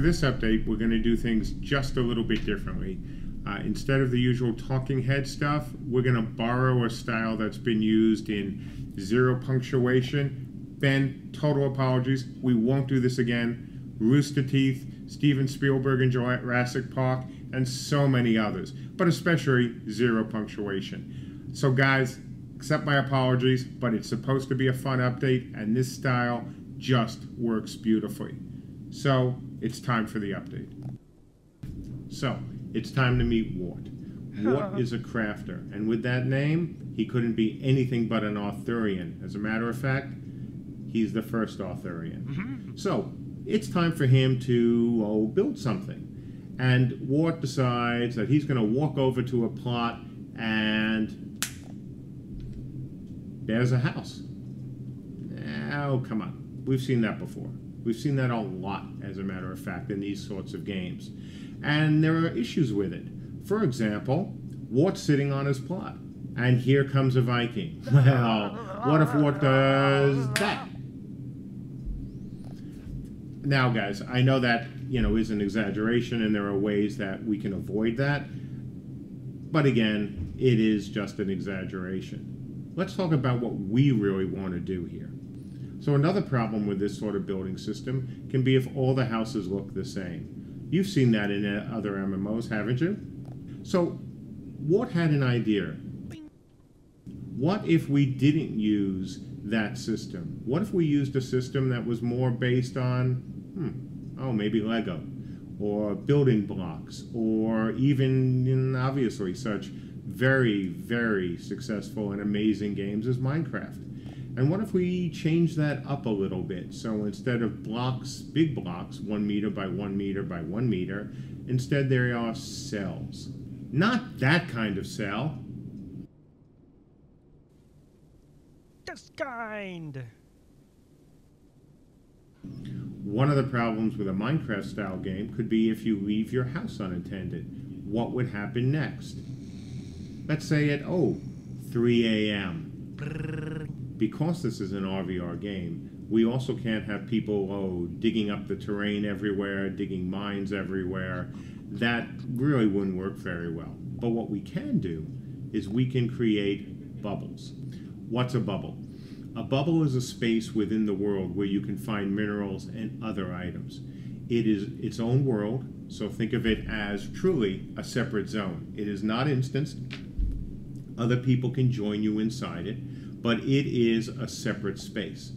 this update, we're going to do things just a little bit differently. Instead of the usual talking head stuff, we're going to borrow a style that's been used in Zero Punctuation. Ben, total apologies, we won't do this again. Rooster Teeth, Steven Spielberg in Jurassic Park, and so many others, but especially Zero Punctuation. So guys, accept my apologies, but it's supposed to be a fun update, and this style just works beautifully. So, it's time for the update. So, it's time to meet Wart. Wart is a crafter, and with that name, he couldn't be anything but an Arthurian. As a matter of fact, he's the first Arthurian. So, it's time for him to build something. And Wart decides that he's going to walk over to a plot, and there's a house. Oh, come on. We've seen that before. We've seen that a lot, as a matter of fact, in these sorts of games. And there are issues with it. For example, Wart's sitting on his plot, and here comes a Viking. Well, what if Wart does that? Now, guys, I know that, is an exaggeration, and there are ways that we can avoid that. But again, it is just an exaggeration. Let's talk about what we really want to do here. So another problem with this sort of building system can be if all the houses look the same. You've seen that in other MMOs, haven't you? So, Wart had an idea. What if we didn't use that system? What if we used a system that was more based on, maybe Lego, or building blocks, or even, obviously, such very, very successful and amazing games as Minecraft? And what if we change that up a little bit? So instead of blocks, big blocks, 1 meter by 1 meter by 1 meter, instead there are cells. Not that kind of cell. This kind. One of the problems with a Minecraft style game could be if you leave your house unattended. What would happen next? Let's say at 3 a.m. Because this is an RVR game, we also can't have people digging up the terrain everywhere, digging mines everywhere. That really wouldn't work very well. But what we can do is we can create bubbles. What's a bubble? A bubble is a space within the world where you can find minerals and other items. It is its own world, so think of it as truly a separate zone. It is not instanced. Other people can join you inside it, but it is a separate space.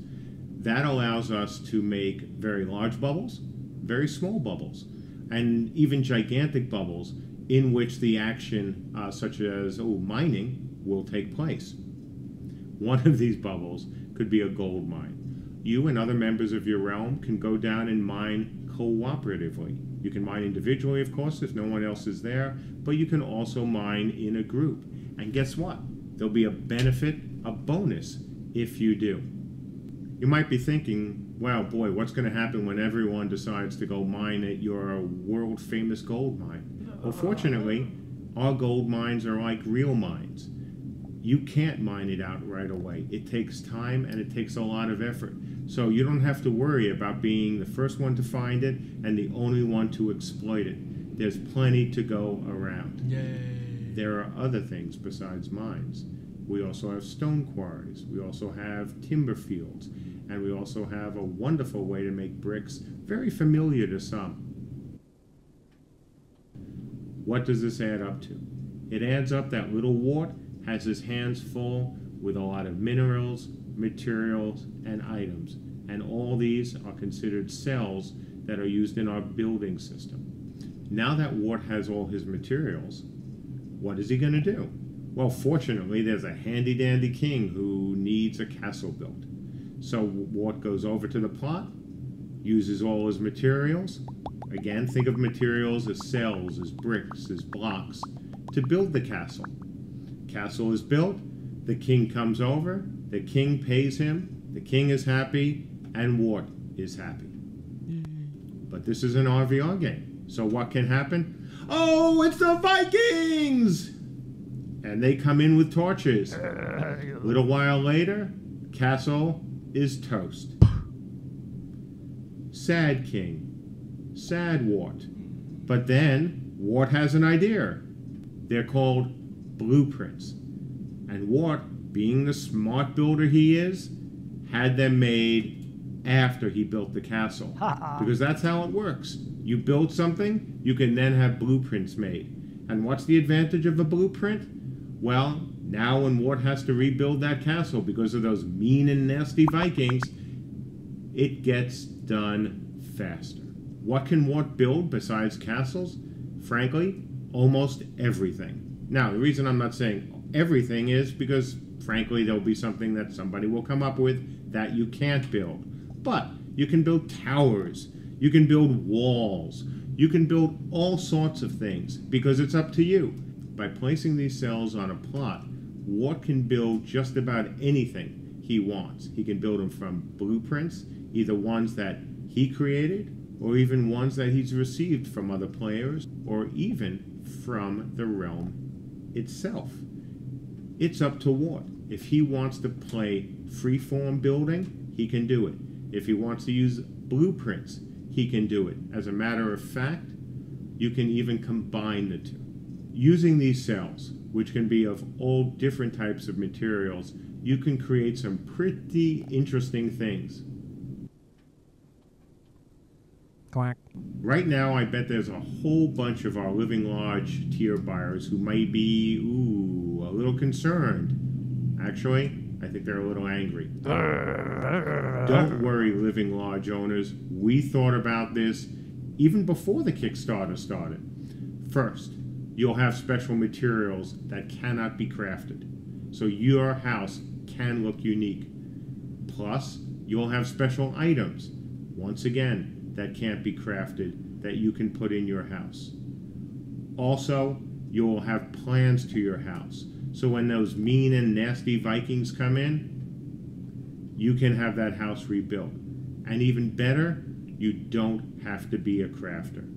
That allows us to make very large bubbles, very small bubbles, and even gigantic bubbles in which the action, such as mining, will take place. One of these bubbles could be a gold mine. You and other members of your realm can go down and mine cooperatively. You can mine individually, of course, if no one else is there, but you can also mine in a group. And guess what? There'll be a benefit, a bonus, if you do. You might be thinking, wow, boy, what's going to happen when everyone decides to go mine at your world-famous gold mine? Well, fortunately, our gold mines are like real mines. You can't mine it out right away. It takes time and it takes a lot of effort. So you don't have to worry about being the first one to find it and the only one to exploit it. There's plenty to go around. Yay. There are other things besides mines. We also have stone quarries. We also have timber fields. And we also have a wonderful way to make bricks, very familiar to some. What does this add up to? It adds up that little Wart has his hands full with a lot of minerals, materials, and items. And all these are considered cells that are used in our building system. Now that Wart has all his materials, what is he going to do? Well, fortunately, there's a handy-dandy king who needs a castle built. So Wart goes over to the plot, uses all his materials. Again, think of materials as cells, as bricks, as blocks, to build the castle. Castle is built, the king comes over, the king pays him, the king is happy, and Wart is happy. But this is an RVR game, so what can happen? Oh, it's the Vikings! And they come in with torches. A little while later, castle is toast. Sad king. Sad Wart. But then Wart has an idea. They're called blueprints. And Wart, being the smart builder he is, had them made after he built the castle. Because that's how it works. You build something, you can then have blueprints made. And what's the advantage of a blueprint? Well, now when Wart has to rebuild that castle because of those mean and nasty Vikings, it gets done faster. What can Wart build besides castles? Frankly, almost everything. Now, the reason I'm not saying everything is because, frankly, there'll be something that somebody will come up with that you can't build. But you can build towers, you can build walls, you can build all sorts of things because it's up to you. By placing these cells on a plot, Wart can build just about anything he wants. He can build them from blueprints, either ones that he created, or even ones that he's received from other players, or even from the realm itself. It's up to Wart. If he wants to play freeform building, he can do it. If he wants to use blueprints, he can do it. As a matter of fact, you can even combine the two. Using these cells, which can be of all different types of materials, you can create some pretty interesting things. Quack. Right now, I bet there's a whole bunch of our Living Large tier buyers who might be, a little concerned. Actually, I think they're a little angry. Don't worry, Living Large owners. We thought about this even before the Kickstarter started. First, you'll have special materials that cannot be crafted, so your house can look unique. Plus, you'll have special items, once again, that can't be crafted, that you can put in your house. Also, you'll have plans to your house, so when those mean and nasty Vikings come in, you can have that house rebuilt. And even better, you don't have to be a crafter.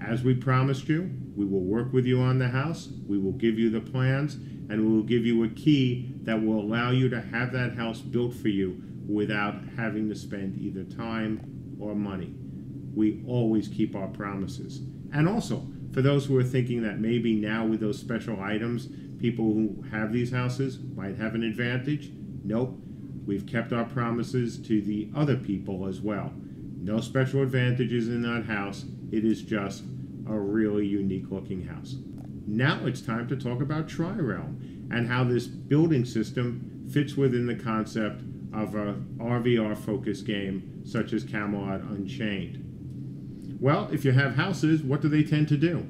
As we promised you, we will work with you on the house, we will give you the plans, and we will give you a key that will allow you to have that house built for you without having to spend either time or money. We always keep our promises. And also, for those who are thinking that maybe now with those special items, people who have these houses might have an advantage, nope. We've kept our promises to the other people as well. No special advantages in that house. It is just a really unique looking house. Now it's time to talk about Tri-Realm and how this building system fits within the concept of a RVR focused game such as Camelot Unchained. Well, if you have houses, what do they tend to do?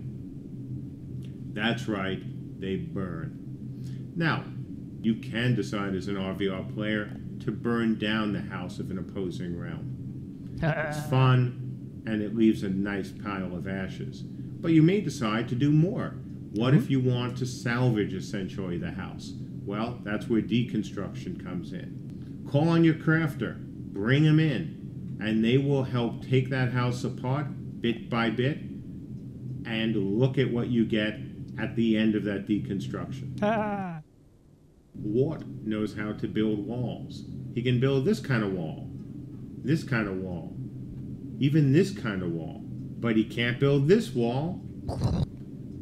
That's right, they burn. Now, you can decide as an RVR player to burn down the house of an opposing realm. It's fun, and it leaves a nice pile of ashes. But you may decide to do more. What if you want to salvage, essentially, the house? Well, that's where deconstruction comes in. Call on your crafter, bring them in, and they will help take that house apart bit by bit, and look at what you get at the end of that deconstruction. Wart knows how to build walls. He can build this kind of wall, this kind of wall, even this kind of wall. But he can't build this wall.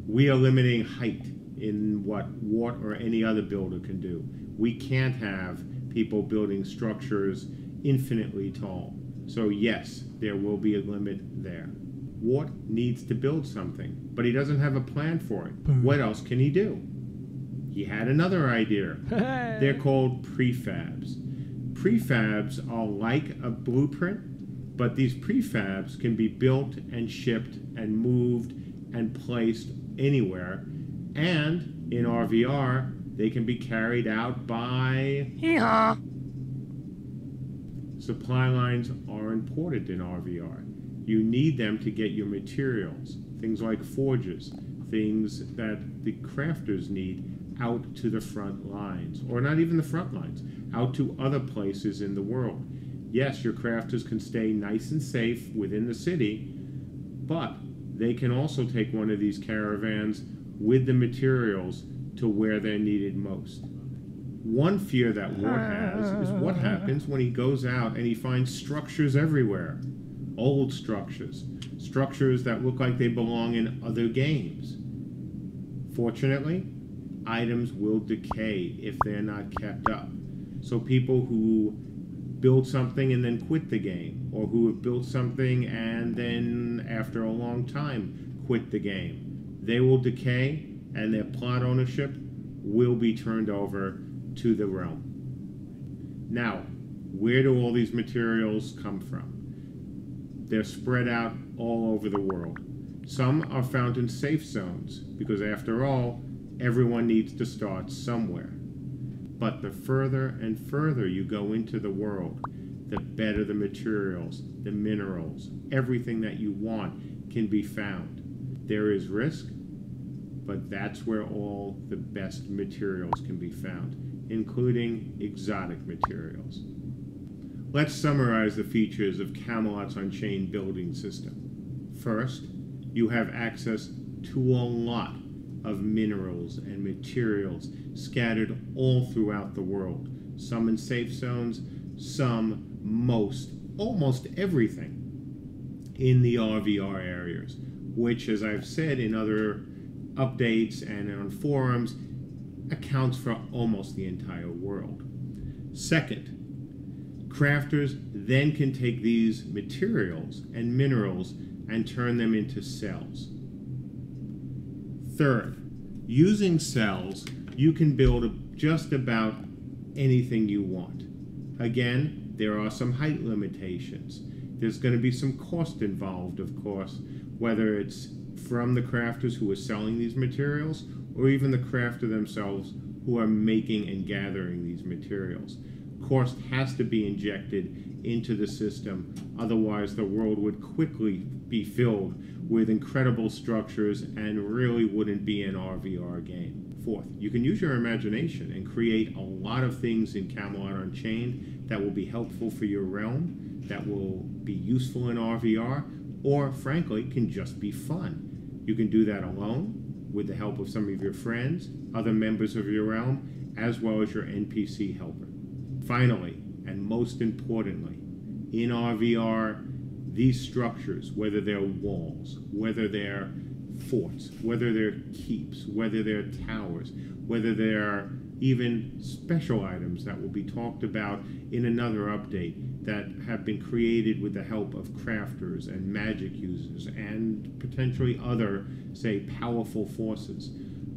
We are limiting height in what Wart or any other builder can do. We can't have people building structures infinitely tall. So yes, there will be a limit there. Wart needs to build something, but he doesn't have a plan for it. What else can he do? He had another idea. They're called prefabs. Prefabs are like a blueprint, but these prefabs can be built and shipped and moved and placed anywhere. And in RVR, they can be carried out by... Supply lines are important in RVR. You need them to get your materials, things like forges, things that the crafters need out to the front lines, or not even the front lines, out to other places in the world. Yes, your crafters can stay nice and safe within the city, but they can also take one of these caravans with the materials to where they're needed most. One fear that Wart has is what happens when he goes out and he finds structures everywhere. old structures, structures that look like they belong in other games. Fortunately, items will decay if they're not kept up. So people who build something and then quit the game, or who have built something and then after a long time quit the game, they will decay and their plot ownership will be turned over to the realm. Now, where do all these materials come from? They're spread out all over the world. Some are found in safe zones, because after all, everyone needs to start somewhere. But the further and further you go into the world, the better the materials, the minerals, everything that you want can be found. There is risk, but that's where all the best materials can be found, including exotic materials. Let's summarize the features of Camelot's Unchained building system. First, you have access to a lot of minerals and materials scattered all throughout the world. Some in safe zones, some, most, almost everything in the RVR areas, which, as I've said in other updates and on forums, accounts for almost the entire world. Second, crafters then can take these materials and minerals and turn them into cells. Third, using cells, you can build just about anything you want. Again, there are some height limitations. There's going to be some cost involved, of course, whether it's from the crafters who are selling these materials or even the crafter themselves who are making and gathering these materials. Cost has to be injected into the system, otherwise the world would quickly be filled with incredible structures and really wouldn't be an RVR game. Fourth, you can use your imagination and create a lot of things in Camelot Unchained that will be helpful for your realm, that will be useful in RVR, or frankly, can just be fun. You can do that alone, with the help of some of your friends, other members of your realm, as well as your NPC helper. Finally, and most importantly, in RVR, these structures, whether they're walls, whether they're forts, whether they're keeps, whether they're towers, whether they're even special items that will be talked about in another update that have been created with the help of crafters and magic users and potentially other, say, powerful forces.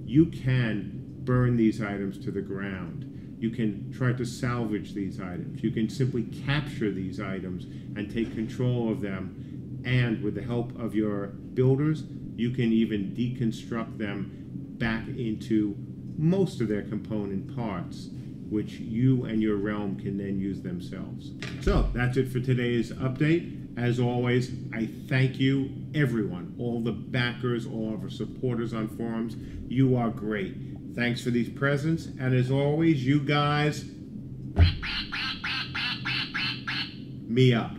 You can burn these items to the ground. You can try to salvage these items. You can simply capture these items and take control of them. And with the help of your builders, you can even deconstruct them back into most of their component parts, which you and your realm can then use themselves. So that's it for today's update. As always, I thank you, everyone, all the backers, all of our supporters on forums. You are great. Thanks for these presents, and as always, you guys, me up.